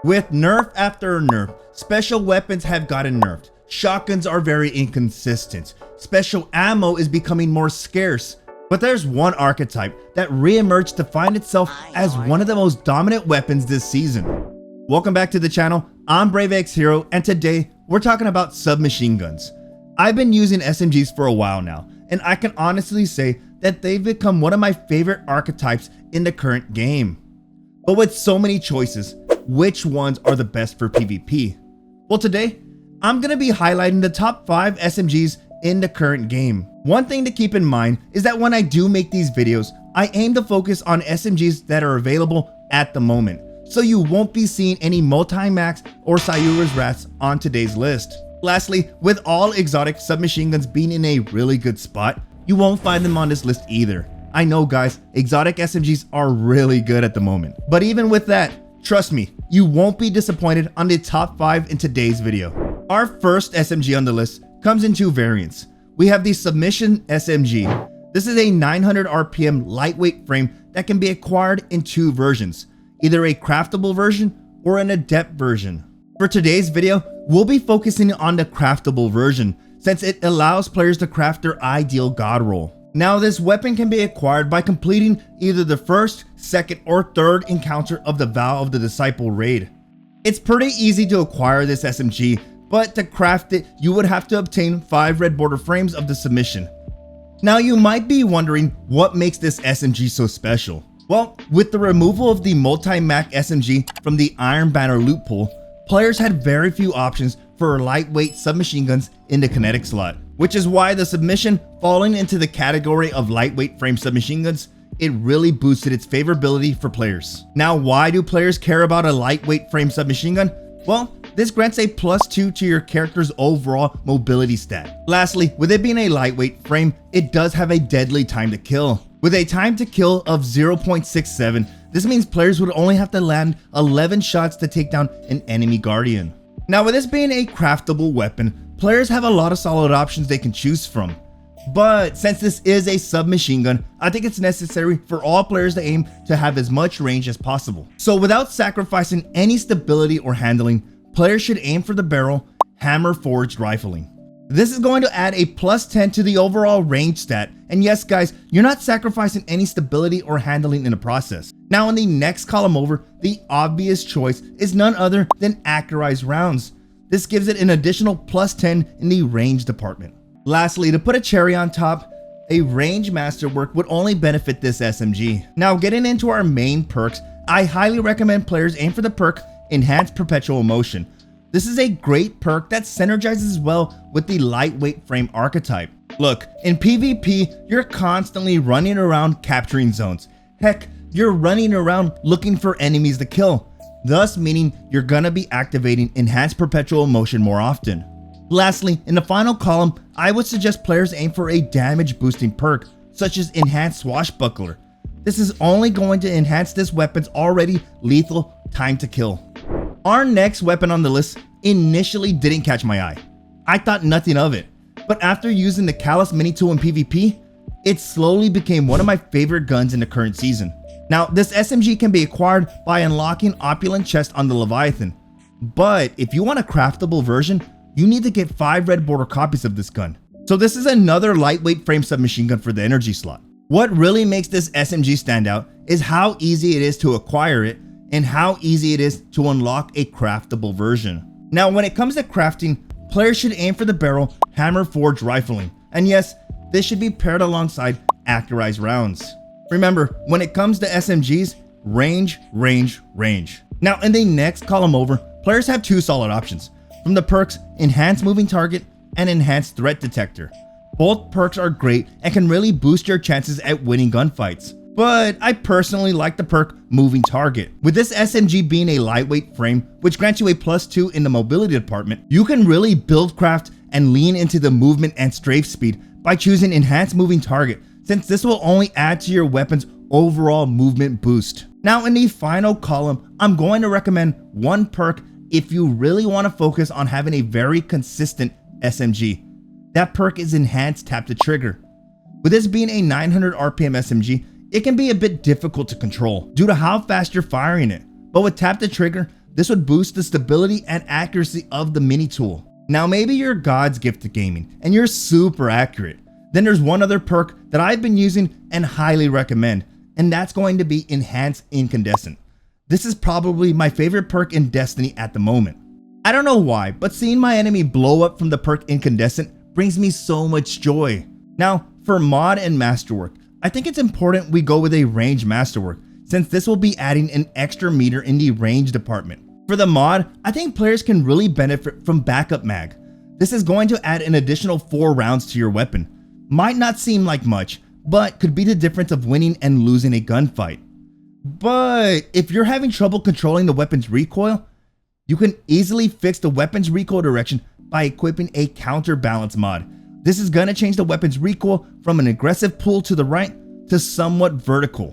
With nerf after nerf, special weapons have gotten nerfed. Shotguns are very inconsistent. Special ammo is becoming more scarce. But there's one archetype that re-emerged to find itself as one of the most dominant weapons this season. Welcome back to the channel. I'm BRAVExHERO, and today we're talking about submachine guns. I've been using SMGs for a while now, and I can honestly say that they've become one of my favorite archetypes in the current game. But with so many choices, which ones are the best for PvP? Well, today, I'm going to be highlighting the top 5 SMGs in the current game. One thing to keep in mind is that when I do make these videos, I aim to focus on SMGs that are available at the moment, so you won't be seeing any multi-max or Sayura's Wraths on today's list. Lastly, with all exotic submachine guns being in a really good spot, you won't find them on this list either. I know guys, exotic SMGs are really good at the moment. But even with that, trust me, you won't be disappointed on the top 5 in today's video. Our first SMG on the list comes in 2 variants. We have the Submission SMG. This is a 900 RPM lightweight frame that can be acquired in 2 versions, either a craftable version or an adept version. For today's video, we'll be focusing on the craftable version since it allows players to craft their ideal god roll. Now, this weapon can be acquired by completing either the first, second, or third encounter of the Vow of the Disciple raid. It's pretty easy to acquire this SMG, but to craft it, you would have to obtain 5 red border frames of the submission. Now, you might be wondering what makes this SMG so special. Well, with the removal of the multi-mac SMG from the Iron Banner loot pool, players had very few options for lightweight submachine guns in the kinetic slot, which is why the submission falling into the category of lightweight frame submachine guns, it really boosted its favorability for players. Now, why do players care about a lightweight frame submachine gun? Well, this grants a +2 to your character's overall mobility stat. Lastly, with it being a lightweight frame, it does have a deadly time to kill. With a time to kill of 0.67, this means players would only have to land 11 shots to take down an enemy guardian. Now, with this being a craftable weapon, players have a lot of solid options they can choose from. But since this is a submachine gun, I think it's necessary for all players to aim to have as much range as possible. So without sacrificing any stability or handling, players should aim for the barrel, hammer forged rifling. This is going to add a +10 to the overall range stat, and yes guys, you're not sacrificing any stability or handling in the process. Now in the next column over, the obvious choice is none other than accurized rounds. This gives it an additional +10 in the range department. Lastly, to put a cherry on top, a range masterwork would only benefit this SMG. Now getting into our main perks, I highly recommend players aim for the perk Enhanced Perpetual Motion. This is a great perk that synergizes well with the lightweight frame archetype. Look, in PvP, you're constantly running around capturing zones. Heck, you're running around looking for enemies to kill, thus meaning you're gonna be activating Enhanced Perpetual Motion more often. Lastly, in the final column, I would suggest players aim for a damage boosting perk, such as Enhanced Swashbuckler. This is only going to enhance this weapon's already lethal time to kill. Our next weapon on the list initially didn't catch my eye. I thought nothing of it, but after using the Callus mini tool in PvP, it slowly became one of my favorite guns in the current season. Now, this SMG can be acquired by unlocking Opulent Chest on the Leviathan, but if you want a craftable version, you need to get 5 red border copies of this gun. So this is another lightweight frame submachine gun for the energy slot. What really makes this SMG stand out is how easy it is to acquire it and how easy it is to unlock a craftable version. Now, when it comes to crafting, players should aim for the barrel, hammer forged rifling. And yes, this should be paired alongside accurized rounds. Remember, when it comes to SMGs, range, range, range. Now, in the next column over, players have 2 solid options from the perks Enhanced Moving Target and Enhanced Threat Detector. Both perks are great and can really boost your chances at winning gunfights. But I personally like the perk Moving Target. With this SMG being a lightweight frame, which grants you a +2 in the mobility department, you can really build craft and lean into the movement and strafe speed by choosing Enhanced Moving Target, since this will only add to your weapon's overall movement boost. Now in the final column, I'm going to recommend one perk if you really want to focus on having a very consistent SMG. That perk is Enhanced Tap to Trigger. With this being a 900 RPM SMG, it can be a bit difficult to control due to how fast you're firing it. But with Tap to Trigger, this would boost the stability and accuracy of the mini tool. Now maybe you're God's gift to gaming and you're super accurate. Then there's one other perk that I've been using and highly recommend, and that's going to be Enhanced Incandescent. This is probably my favorite perk in Destiny at the moment. I don't know why, but seeing my enemy blow up from the perk Incandescent brings me so much joy. Now, for mod and masterwork, I think it's important we go with a range masterwork, since this will be adding an extra meter in the range department. For the mod, I think players can really benefit from backup mag. This is going to add an additional 4 rounds to your weapon. Might not seem like much, but could be the difference of winning and losing a gunfight. But if you're having trouble controlling the weapon's recoil, you can easily fix the weapon's recoil direction by equipping a counterbalance mod. This is going to change the weapon's recoil from an aggressive pull to the right to somewhat vertical.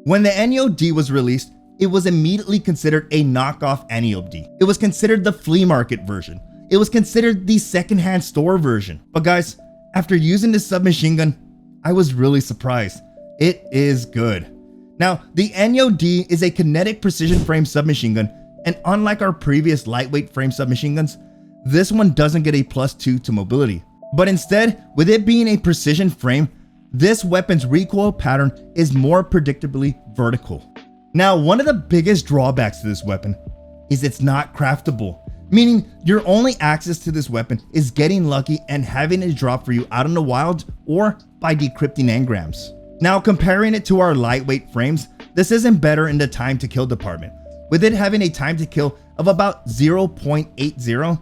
When the enyo-D was released, it was immediately considered a knockoff enyo-D. It was considered the flea market version. It was considered the secondhand store version. But guys, after using this submachine gun, I was really surprised. It is good. Now, the enyo-D is a kinetic precision frame submachine gun, and unlike our previous lightweight frame submachine guns, this one doesn't get a +2 to mobility. But instead, with it being a precision frame, this weapon's recoil pattern is more predictably vertical. Now, one of the biggest drawbacks to this weapon is it's not craftable, meaning your only access to this weapon is getting lucky and having it drop for you out in the wild or by decrypting engrams. Now, comparing it to our lightweight frames, this isn't better in the time to kill department. With it having a time to kill of about 0.80,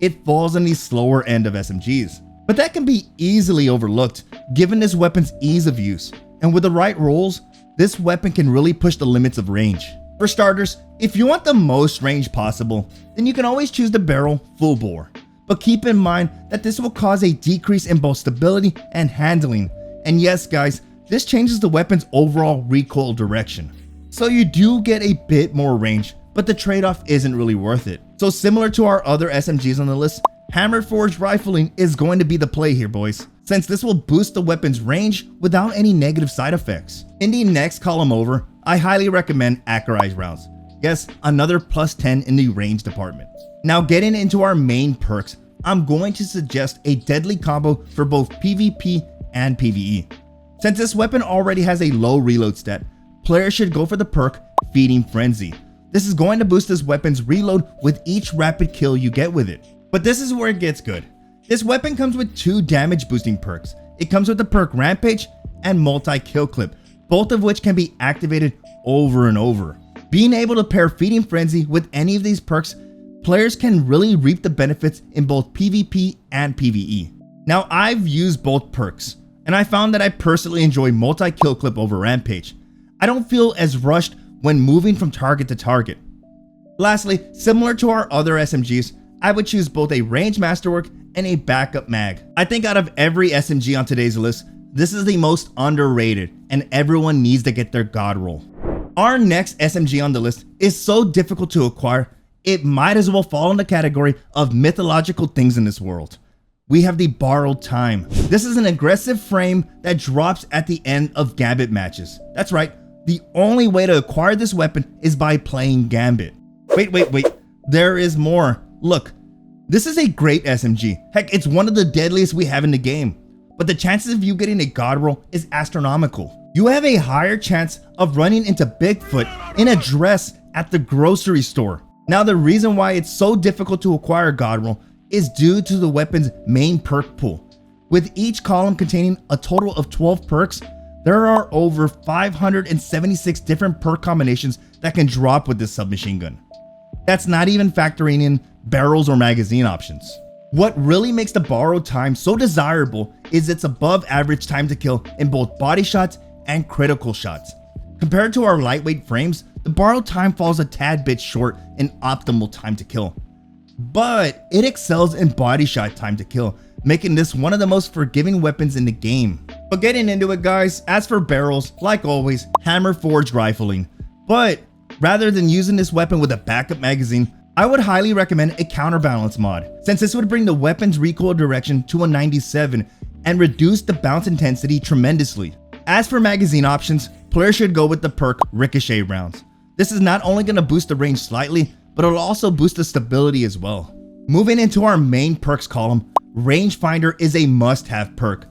it falls on the slower end of SMGs. But that can be easily overlooked given this weapon's ease of use, and with the right rolls, this weapon can really push the limits of range. For starters, if you want the most range possible, then you can always choose the barrel full bore. But keep in mind that this will cause a decrease in both stability and handling. And yes guys, this changes the weapon's overall recoil direction. So you do get a bit more range, but the trade-off isn't really worth it. So similar to our other SMGs on the list, hammer forged rifling is going to be the play here, boys, since this will boost the weapon's range without any negative side effects. In the next column over, I highly recommend accurized rounds. Yes, another +10 in the range department. Now getting into our main perks, I'm going to suggest a deadly combo for both PvP and PvE. Since this weapon already has a low reload stat, players should go for the perk Feeding Frenzy. This is going to boost this weapon's reload with each rapid kill you get with it. But this is where it gets good. This weapon comes with 2 damage boosting perks. It comes with the perk Rampage and multi-kill clip, both of which can be activated over and over. Being able to pair Feeding Frenzy with any of these perks, players can really reap the benefits in both PvP and PvE. Now I've used both perks, and I found that I personally enjoy multi-kill clip over Rampage. I don't feel as rushed when moving from target to target. Lastly, similar to our other SMGs, I would choose both a range masterwork and a backup mag. I think out of every SMG on today's list, this is the most underrated and everyone needs to get their god roll. Our next SMG on the list is so difficult to acquire, it might as well fall in the category of mythological things in this world. We have the Borrowed Time. This is an aggressive frame that drops at the end of Gambit matches. That's right, the only way to acquire this weapon is by playing Gambit. Wait, there is more. Look, this is a great SMG. Heck, it's one of the deadliest we have in the game. But the chances of you getting a god roll is astronomical. You have a higher chance of running into Bigfoot in a dress at the grocery store. Now the reason why it's so difficult to acquire god roll is due to the weapon's main perk pool. With each column containing a total of 12 perks, there are over 576 different perk combinations that can drop with this submachine gun. That's not even factoring in barrels or magazine options. What really makes the Borrowed Time so desirable is its above average time to kill in both body shots and critical shots. Compared to our lightweight frames, the Borrowed Time falls a tad bit short in optimal time to kill. But it excels in body shot time to kill, making this one of the most forgiving weapons in the game. But getting into it guys, as for barrels, like always, hammer forged rifling. But rather than using this weapon with a backup magazine, I would highly recommend a counterbalance mod, since this would bring the weapon's recoil direction to a 97 and reduce the bounce intensity tremendously. As for magazine options, players should go with the perk Ricochet rounds. This is not only going to boost the range slightly, but it'll also boost the stability as well. Moving into our main perks column, Rangefinder is a must-have perk.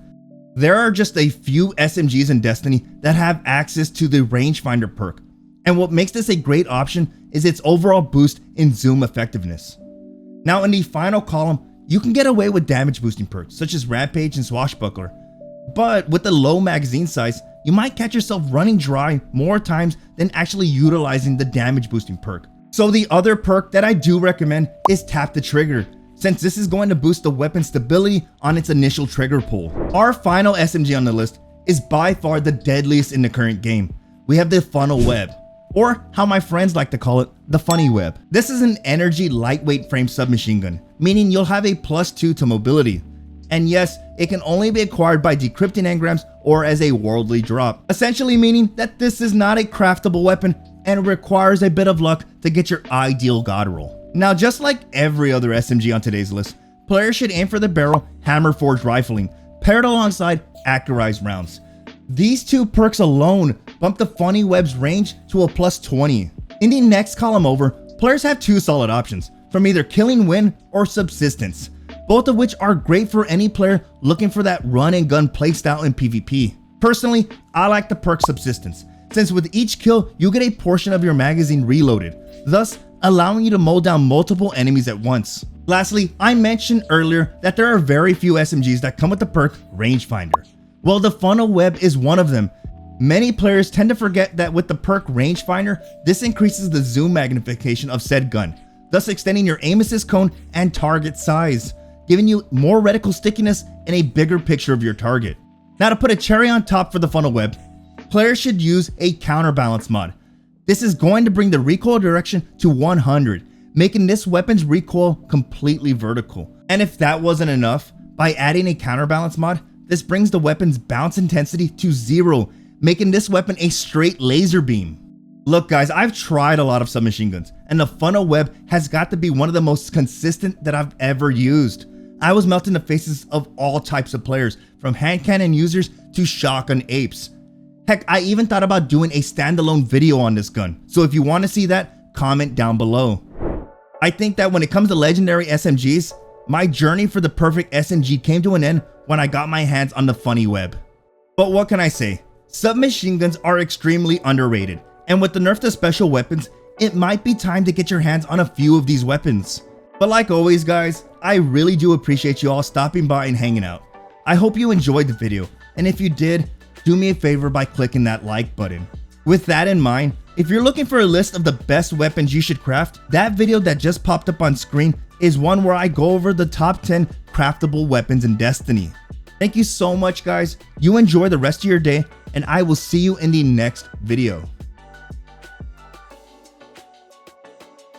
There are just a few SMGs in Destiny that have access to the Rangefinder perk, and what makes this a great option is its overall boost in zoom effectiveness. Now in the final column, you can get away with damage boosting perks such as Rampage and Swashbuckler, but with the low magazine size, you might catch yourself running dry more times than actually utilizing the damage boosting perk. So the other perk that I do recommend is Tap the Trigger, since this is going to boost the weapon stability on its initial trigger pull. Our final SMG on the list is by far the deadliest in the current game. We have the Funnel Web, or how my friends like to call it, the Funny Web. This is an energy lightweight frame submachine gun, meaning you'll have a +2 to mobility. And yes, it can only be acquired by decrypting engrams or as a worldly drop, essentially meaning that this is not a craftable weapon and requires a bit of luck to get your ideal god roll. Now, just like every other SMG on today's list, players should aim for the barrel hammer forged rifling, paired alongside accurized rounds. These two perks alone bump the Funny Web's range to a +20. In the next column over, players have two solid options, from either Killing Win or Subsistence, both of which are great for any player looking for that run and gun playstyle in PvP. Personally, I like the perk Subsistence, since with each kill, you get a portion of your magazine reloaded, thus allowing you to mow down multiple enemies at once. Lastly, I mentioned earlier that there are very few SMGs that come with the perk Rangefinder. Well, the Funnel Web is one of them. Many players tend to forget that with the perk Rangefinder, this increases the zoom magnification of said gun, thus extending your aim assist cone and target size, giving you more reticle stickiness and a bigger picture of your target. Now, to put a cherry on top for the Funnel Web, players should use a counterbalance mod. This is going to bring the recoil direction to 100, making this weapon's recoil completely vertical. And if that wasn't enough, by adding a counterbalance mod, this brings the weapon's bounce intensity to 0, making this weapon a straight laser beam. Look guys, I've tried a lot of submachine guns, and the Funnel Web has got to be one of the most consistent that I've ever used. I was melting the faces of all types of players, from hand cannon users to shotgun apes. Heck, I even thought about doing a standalone video on this gun, so if you want to see that, comment down below. I think that when it comes to legendary SMGs, my journey for the perfect SMG came to an end when I got my hands on the Funny Web. But what can I say? Submachine guns are extremely underrated, and with the nerf to special weapons, it might be time to get your hands on a few of these weapons. But like always guys, I really do appreciate you all stopping by and hanging out. I hope you enjoyed the video, and if you did, do me a favor by clicking that like button. With that in mind, if you're looking for a list of the best weapons you should craft, that video that just popped up on screen is one where I go over the top 10 craftable weapons in Destiny. Thank you so much guys, you enjoy the rest of your day, and I will see you in the next video.